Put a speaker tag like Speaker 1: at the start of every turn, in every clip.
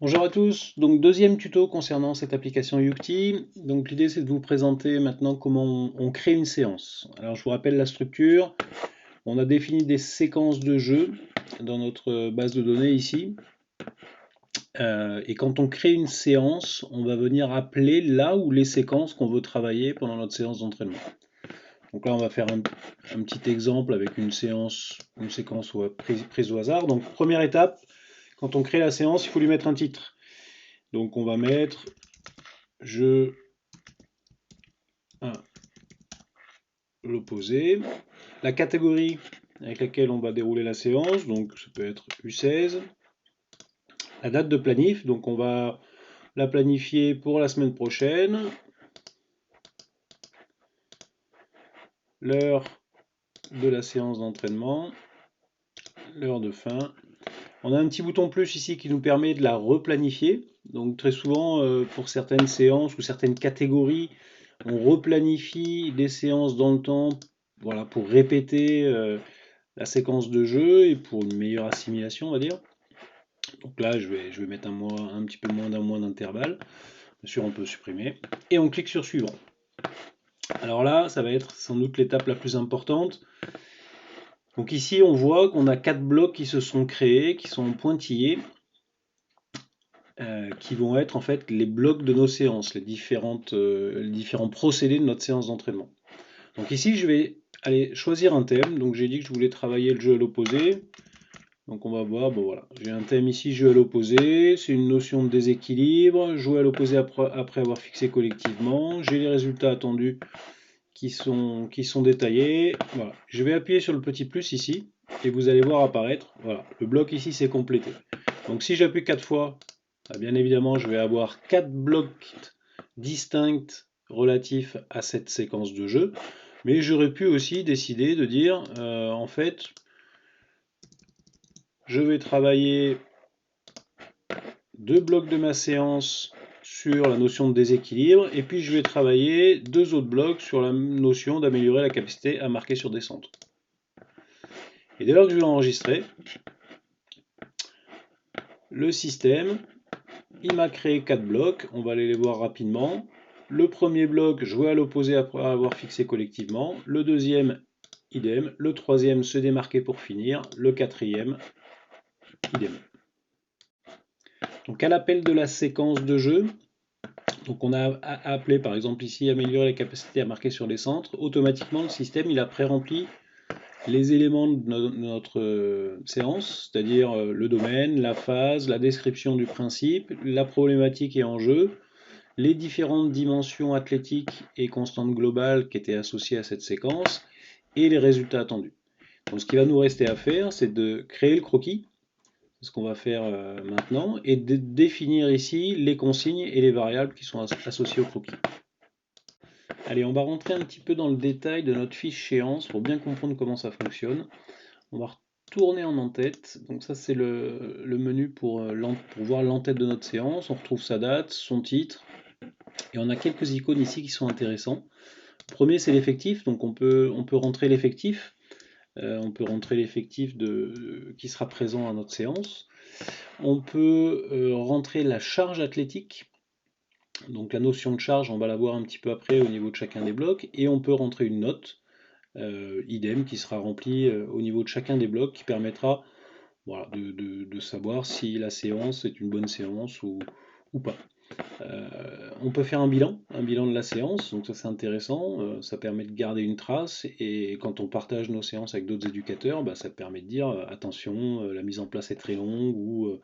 Speaker 1: Bonjour à tous, donc deuxième tuto concernant cette application Yucti. Donc l'idée c'est de vous présenter maintenant comment on crée une séance. Alors je vous rappelle la structure, on a défini des séquences de jeu dans notre base de données ici. Et quand on crée une séance, on va venir appeler là où les séquences qu'on veut travailler pendant notre séance d'entraînement. Donc là on va faire un petit exemple avec une séquence prise au hasard. Donc première étape, quand on crée la séance, il faut lui mettre un titre. Donc on va mettre jeu 1, l'opposé. La catégorie avec laquelle on va dérouler la séance, donc ça peut être U16. La date de planif, donc on va la planifier pour la semaine prochaine. L'heure de la séance d'entraînement, l'heure de fin. On a un petit bouton plus ici qui nous permet de la replanifier. Donc très souvent, pour certaines séances ou certaines catégories, on replanifie des séances dans le temps, voilà, pour répéter la séquence de jeu et pour une meilleure assimilation, on va dire. Donc là, je vais mettre un petit peu moins d'un mois d'intervalle. Bien sûr, on peut supprimer. Et on clique sur suivant. Alors là, ça va être sans doute l'étape la plus importante. Donc ici, on voit qu'on a 4 blocs qui se sont créés, qui sont pointillés, qui vont être en fait les blocs de nos séances, les différents procédés de notre séance d'entraînement. Donc ici, je vais aller choisir un thème. Donc j'ai dit que je voulais travailler le jeu à l'opposé. Donc on va voir, bon voilà, j'ai un thème ici, jeu à l'opposé, c'est une notion de déséquilibre, jouer à l'opposé après avoir fixé collectivement, j'ai les résultats attendus qui sont détaillés. Voilà. Je vais appuyer sur le petit plus ici, et vous allez voir apparaître, voilà, le bloc ici c'est complété. Donc si j'appuie 4 fois, bien évidemment je vais avoir 4 blocs distincts relatifs à cette séquence de jeu, mais j'aurais pu aussi décider de dire, en fait, je vais travailler 2 blocs de ma séance sur la notion de déséquilibre, et puis je vais travailler 2 autres blocs sur la notion d'améliorer la capacité à marquer sur des centres. Et dès lors que je vais l'enregistrer, le système, il m'a créé 4 blocs, on va aller les voir rapidement. Le premier bloc, jouer à l'opposé après avoir fixé collectivement. Le deuxième, idem. Le troisième, se démarquer pour finir. Le quatrième, idem. Donc à l'appel de la séquence de jeu, donc on a appelé par exemple ici améliorer la capacité à marquer sur les centres. Automatiquement le système il a pré-rempli les éléments de notre séance, c'est-à-dire le domaine, la phase, la description du principe, la problématique et enjeu, les différentes dimensions athlétiques et constantes globales qui étaient associées à cette séquence et les résultats attendus. Donc ce qui va nous rester à faire, c'est de créer le croquis, c'est ce qu'on va faire maintenant, et de définir ici les consignes et les variables qui sont associées au croquis. Allez, on va rentrer un petit peu dans le détail de notre fiche séance pour bien comprendre comment ça fonctionne. On va retourner en en-tête. Donc ça c'est le menu pour voir l'en-tête de notre séance. On retrouve sa date, son titre, et on a quelques icônes ici qui sont intéressants. Le premier c'est l'effectif, donc on peut rentrer l'effectif. On peut rentrer l'effectif qui sera présent à notre séance. On peut rentrer la charge athlétique. Donc la notion de charge, on va la voir un petit peu après au niveau de chacun des blocs. Et on peut rentrer une note, idem, qui sera remplie au niveau de chacun des blocs, qui permettra, voilà, de savoir si la séance est une bonne séance ou pas. On peut faire un bilan de la séance, donc ça c'est intéressant, ça permet de garder une trace, et quand on partage nos séances avec d'autres éducateurs, ça permet de dire attention, la mise en place est très longue, ou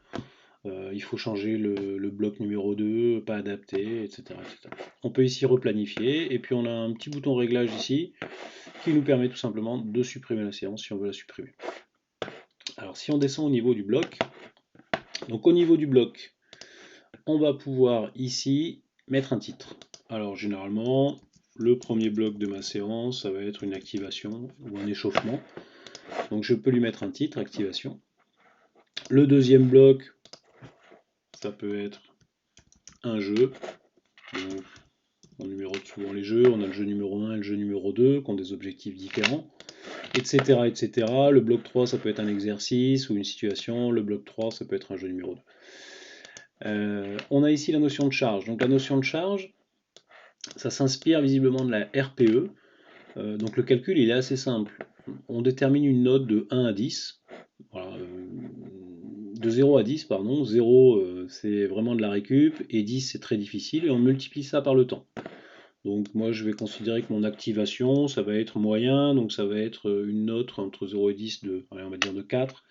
Speaker 1: il faut changer le bloc numéro 2, pas adapté, etc., etc. On peut ici replanifier, et puis on a un petit bouton réglage ici, qui nous permet tout simplement de supprimer la séance si on veut la supprimer. Alors si on descend au niveau du bloc, donc au niveau du bloc, on va pouvoir ici mettre un titre. Alors généralement, le premier bloc de ma séance, ça va être une activation ou un échauffement. Donc je peux lui mettre un titre, activation. Le deuxième bloc, ça peut être un jeu. Donc, on numérote souvent les jeux, on a le jeu numéro 1 et le jeu numéro 2 qui ont des objectifs différents, etc., etc. Le bloc 3, ça peut être un exercice ou une situation. Le bloc 3, ça peut être un jeu numéro 2. On a ici la notion de charge. Donc la notion de charge, ça s'inspire visiblement de la RPE. Donc le calcul il est assez simple. On détermine une note de 1 à 10. Voilà, de 0 à 10, pardon. 0 c'est vraiment de la récup et 10 c'est très difficile et on multiplie ça par le temps. Donc moi je vais considérer que mon activation ça va être moyen, donc ça va être une note entre 0 et 10 de, allez, on va dire de 4.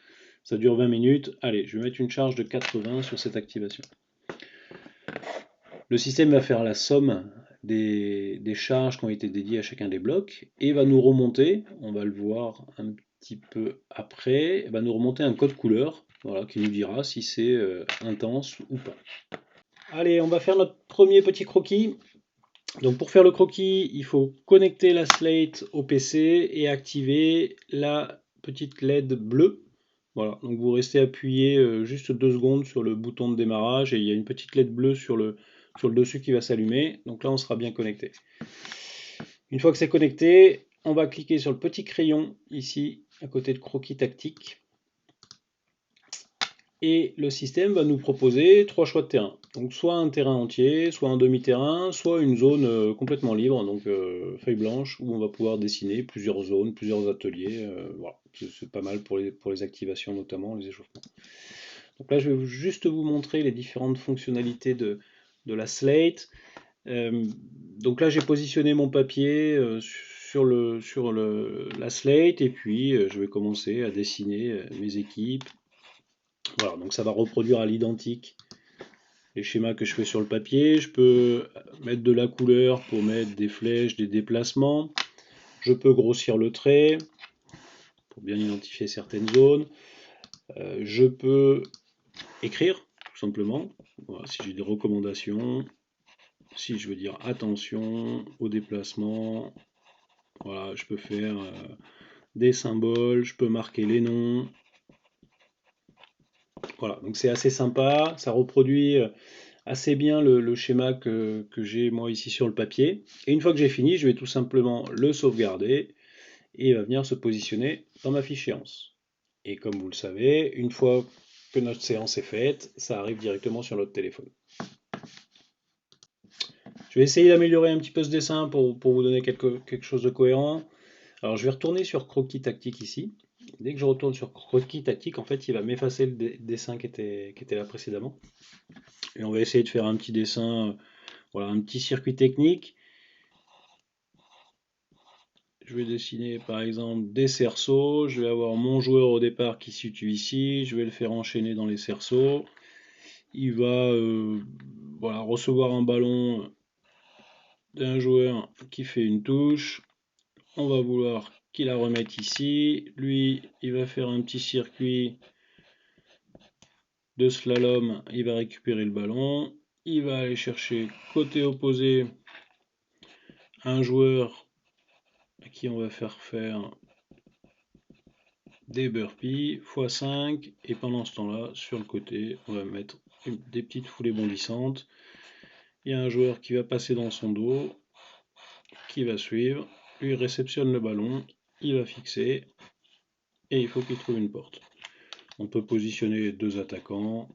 Speaker 1: Ça dure 20 minutes. Allez, je vais mettre une charge de 80 sur cette activation. Le système va faire la somme des charges qui ont été dédiées à chacun des blocs et va nous remonter, on va le voir un petit peu après, va nous remonter un code couleur, voilà, qui nous dira si c'est intense ou pas. Allez, on va faire notre premier petit croquis. Donc pour faire le croquis, il faut connecter la slate au PC et activer la petite LED bleue. Voilà, donc vous restez appuyé juste 2 secondes sur le bouton de démarrage et il y a une petite LED bleue sur le dessus qui va s'allumer. Donc là, on sera bien connecté. Une fois que c'est connecté, on va cliquer sur le petit crayon ici, à côté de croquis tactique. Et le système va nous proposer 3 choix de terrain. Donc soit un terrain entier, soit un demi-terrain, soit une zone complètement libre, donc feuille blanche, où on va pouvoir dessiner plusieurs zones, plusieurs ateliers. Voilà. C'est pas mal pour les activations, notamment les échauffements. Donc là, je vais juste vous montrer les différentes fonctionnalités de la slate. Donc là, j'ai positionné mon papier sur la slate, et puis je vais commencer à dessiner mes équipes. Voilà, donc ça va reproduire à l'identique les schémas que je fais sur le papier. Je peux mettre de la couleur pour mettre des flèches, des déplacements. Je peux grossir le trait pour bien identifier certaines zones. Je peux écrire, tout simplement. Voilà, si j'ai des recommandations, si je veux dire attention au déplacement, voilà, je peux faire des symboles, je peux marquer les noms. Voilà, donc c'est assez sympa, ça reproduit assez bien le schéma que j'ai moi ici sur le papier. Et une fois que j'ai fini, je vais tout simplement le sauvegarder et il va venir se positionner dans ma fiche séance. Et comme vous le savez, une fois que notre séance est faite, ça arrive directement sur notre téléphone. Je vais essayer d'améliorer un petit peu ce dessin pour vous donner quelque chose de cohérent. Alors je vais retourner sur croquis tactique ici. Dès que je retourne sur croquis tactique, en fait, il va m'effacer le dessin qui était là précédemment. Et on va essayer de faire un petit dessin, voilà, un petit circuit technique. Je vais dessiner par exemple des cerceaux. Je vais avoir mon joueur au départ qui se situe ici. Je vais le faire enchaîner dans les cerceaux. Il va voilà, recevoir un ballon d'un joueur qui fait une touche. On va vouloir qu'il la remette ici. Lui, il va faire un petit circuit de slalom. Il va récupérer le ballon. Il va aller chercher côté opposé un joueur à qui on va faire des burpees x5. Et pendant ce temps-là, sur le côté, on va mettre des petites foulées bondissantes. Il y a un joueur qui va passer dans son dos, qui va suivre. Lui réceptionne le ballon. Il va fixer. Et il faut qu'il trouve une porte. On peut positionner 2 attaquants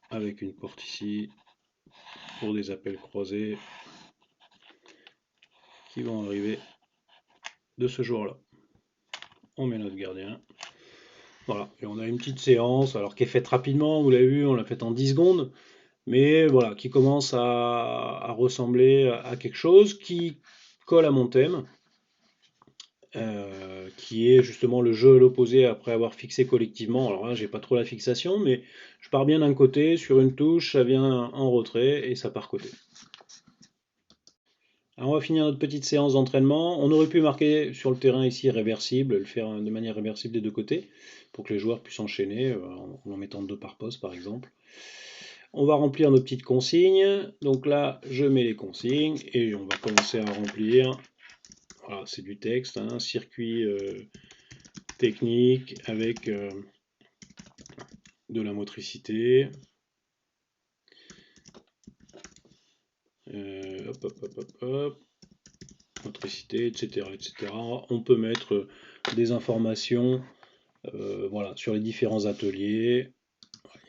Speaker 1: avec une porte ici pour des appels croisés qui vont arriver de ce joueur-là. On met notre gardien. Voilà, et on a une petite séance, alors qui est faite rapidement, vous l'avez vu, on l'a faite en 10 secondes, mais voilà, qui commence à ressembler à quelque chose qui colle à mon thème, qui est justement le jeu à l'opposé après avoir fixé collectivement. Alors là, j'ai pas trop la fixation, mais je pars bien d'un côté, sur une touche, ça vient en retrait et ça part côté. Alors on va finir notre petite séance d'entraînement. On aurait pu marquer sur le terrain ici réversible, le faire de manière réversible des deux côtés, pour que les joueurs puissent enchaîner en mettant 2 par poste par exemple. On va remplir nos petites consignes. Donc là, je mets les consignes et on va commencer à remplir. Voilà, c'est du texte, hein, circuit technique avec de la motricité. Hop, hop, hop, hop, hop. Motricité, etc., etc. On peut mettre des informations voilà, sur les différents ateliers.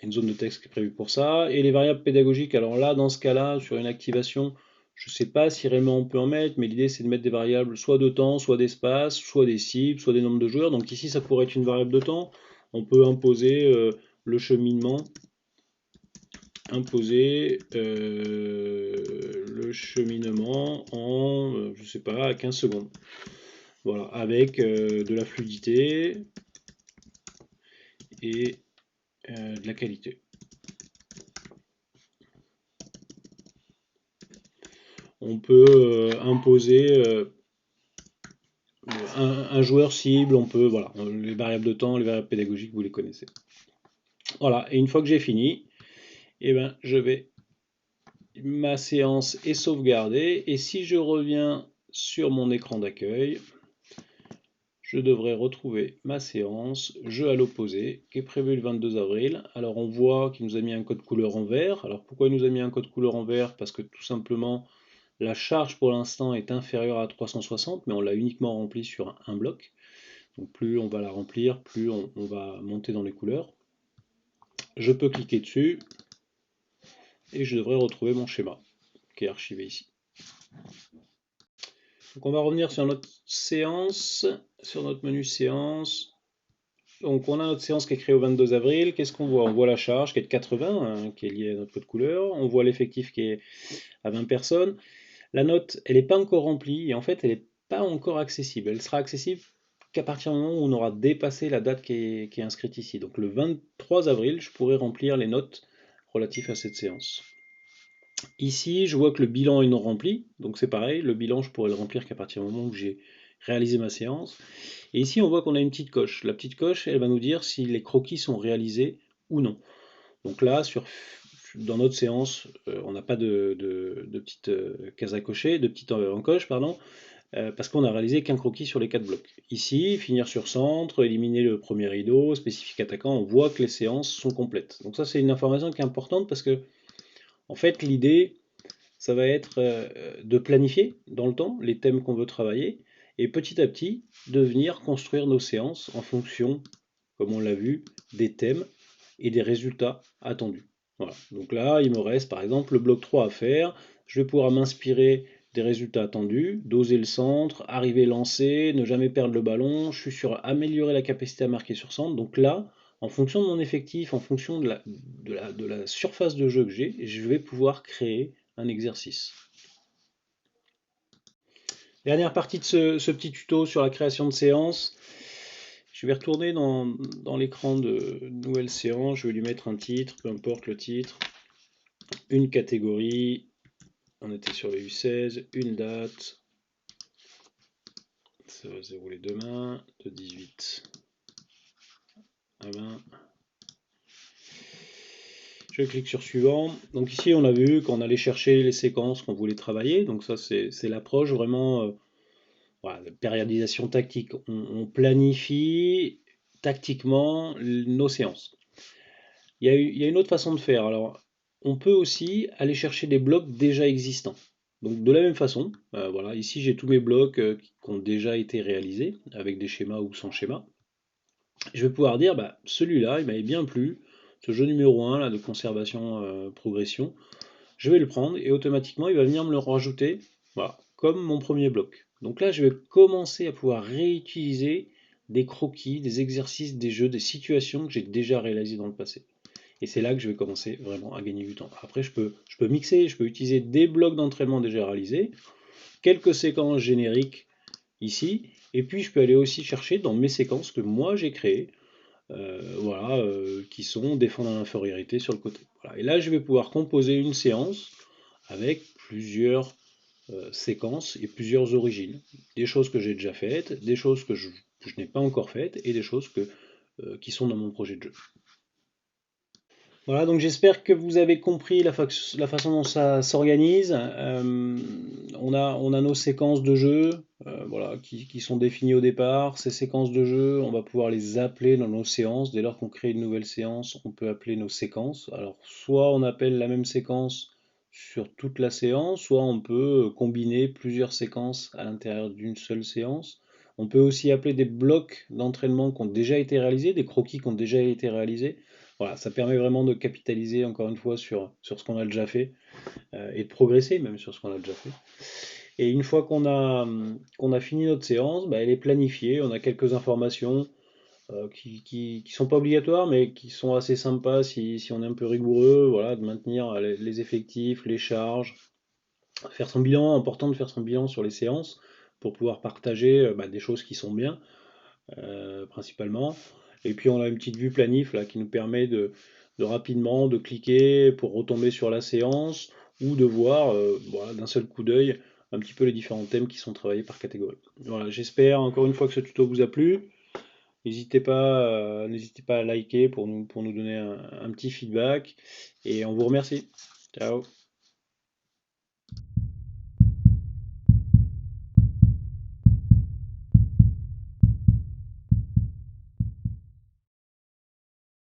Speaker 1: une zone de texte qui est prévue pour ça. Et les variables pédagogiques, alors là, dans ce cas-là, sur une activation, je ne sais pas si réellement on peut en mettre, mais l'idée c'est de mettre des variables soit de temps, soit d'espace, soit des cibles, soit des nombres de joueurs. Donc ici, ça pourrait être une variable de temps. On peut imposer le cheminement, en, je sais pas, 15 secondes. Voilà, avec de la fluidité et de la qualité. On peut imposer un joueur cible, on peut, voilà, les variables de temps, les variables pédagogiques, vous les connaissez. Voilà, et une fois que j'ai fini, eh ben, ma séance est sauvegardée, et si je reviens sur mon écran d'accueil, je devrais retrouver ma séance, jeu à l'opposé, qui est prévue le 22 avril. Alors on voit qu'il nous a mis un code couleur en vert. Alors pourquoi il nous a mis un code couleur en vert? Parce que tout simplement, la charge pour l'instant est inférieure à 360, mais on l'a uniquement rempli sur un bloc. Donc plus on va la remplir, plus on va monter dans les couleurs. Je peux cliquer dessus, et je devrais retrouver mon schéma, qui est archivé ici. Donc on va revenir sur notre séance, sur notre menu séance. Donc on a notre séance qui est créée au 22 avril. Qu'est-ce qu'on voit? On voit la charge qui est de 80, hein, qui est liée à notre code couleur. On voit l'effectif qui est à 20 personnes. La note, elle n'est pas encore remplie, et en fait, elle n'est pas encore accessible. Elle sera accessible qu'à partir du moment où on aura dépassé la date qui est inscrite ici. Donc le 23 avril, je pourrai remplir les notes relatives à cette séance. Ici, je vois que le bilan est non rempli, donc c'est pareil, le bilan, je pourrais le remplir qu'à partir du moment où j'ai réalisé ma séance. Et ici, on voit qu'on a une petite coche. La petite coche, elle va nous dire si les croquis sont réalisés ou non. Donc là, dans notre séance, on n'a pas de petite case à cocher, de petite encoche, pardon, parce qu'on a réalisé qu'un croquis sur les 4 blocs. Ici, finir sur centre, éliminer le premier rideau, spécifique attaquant, on voit que les séances sont complètes. Donc ça, c'est une information qui est importante parce que, en fait, l'idée, ça va être de planifier dans le temps les thèmes qu'on veut travailler et petit à petit de venir construire nos séances en fonction, comme on l'a vu, des thèmes et des résultats attendus. Voilà. Donc là, il me reste par exemple le bloc 3 à faire. Je vais pouvoir m'inspirer des résultats attendus, doser le centre, arriver lancé, ne jamais perdre le ballon. Je suis sur améliorer la capacité à marquer sur centre. Donc là, en fonction de mon effectif, en fonction de la surface de jeu que j'ai, je vais pouvoir créer un exercice. Dernière partie de ce petit tuto sur la création de séances. Je vais retourner dans l'écran de nouvelle séance, je vais lui mettre un titre, peu importe le titre, une catégorie, on était sur le U16, une date, ça va se dérouler demain, de 18 à 20. Je clique sur suivant. Donc ici on a vu qu'on allait chercher les séquences qu'on voulait travailler, donc ça c'est l'approche vraiment voilà, périodisation tactique. On planifie tactiquement nos séances. Il y a une autre façon de faire. Alors, on peut aussi aller chercher des blocs déjà existants. Donc de la même façon, voilà, ici j'ai tous mes blocs qui ont déjà été réalisés, avec des schémas ou sans schéma. Je vais pouvoir dire, bah, celui-là, il m'avait bien plu, ce jeu numéro 1 là, de conservation progression, je vais le prendre et automatiquement il va venir me le rajouter, voilà, comme mon premier bloc. Donc là, je vais commencer à pouvoir réutiliser des croquis, des exercices, des jeux, des situations que j'ai déjà réalisées dans le passé. Et c'est là que je vais commencer vraiment à gagner du temps. Après, je peux mixer, je peux utiliser des blocs d'entraînement déjà réalisés, quelques séquences génériques ici, et puis je peux aller aussi chercher dans mes séquences que moi j'ai créées, voilà, qui sont défendre l'infériorité sur le côté. Voilà. Et là, je vais pouvoir composer une séance avec plusieurs séquences et plusieurs origines. Des choses que j'ai déjà faites, des choses que je n'ai pas encore faites, et des choses qui sont dans mon projet de jeu. Voilà, donc j'espère que vous avez compris la façon dont ça s'organise. On a nos séquences de jeu voilà, qui sont définies au départ. Ces séquences de jeu, on va pouvoir les appeler dans nos séances. Dès lors qu'on crée une nouvelle séance, on peut appeler nos séquences. Alors, soit on appelle la même séquence sur toute la séance, soit on peut combiner plusieurs séquences à l'intérieur d'une seule séance. On peut aussi appeler des blocs d'entraînement qui ont déjà été réalisés, des croquis qui ont déjà été réalisés. Voilà, ça permet vraiment de capitaliser encore une fois sur ce qu'on a déjà fait et de progresser même sur ce qu'on a déjà fait. Et une fois qu'on a fini notre séance, bah, elle est planifiée, on a quelques informations qui sont pas obligatoires, mais qui sont assez sympas si on est un peu rigoureux, voilà, de maintenir les effectifs, les charges, faire son bilan, important de faire son bilan sur les séances pour pouvoir partager bah, des choses qui sont bien, principalement. Et puis on a une petite vue planif là qui nous permet de rapidement de cliquer pour retomber sur la séance ou de voir voilà, d'un seul coup d'œil un petit peu les différents thèmes qui sont travaillés par catégorie. Voilà, j'espère encore une fois que ce tuto vous a plu. N'hésitez pas à liker pour nous donner un petit feedback et on vous remercie. Ciao.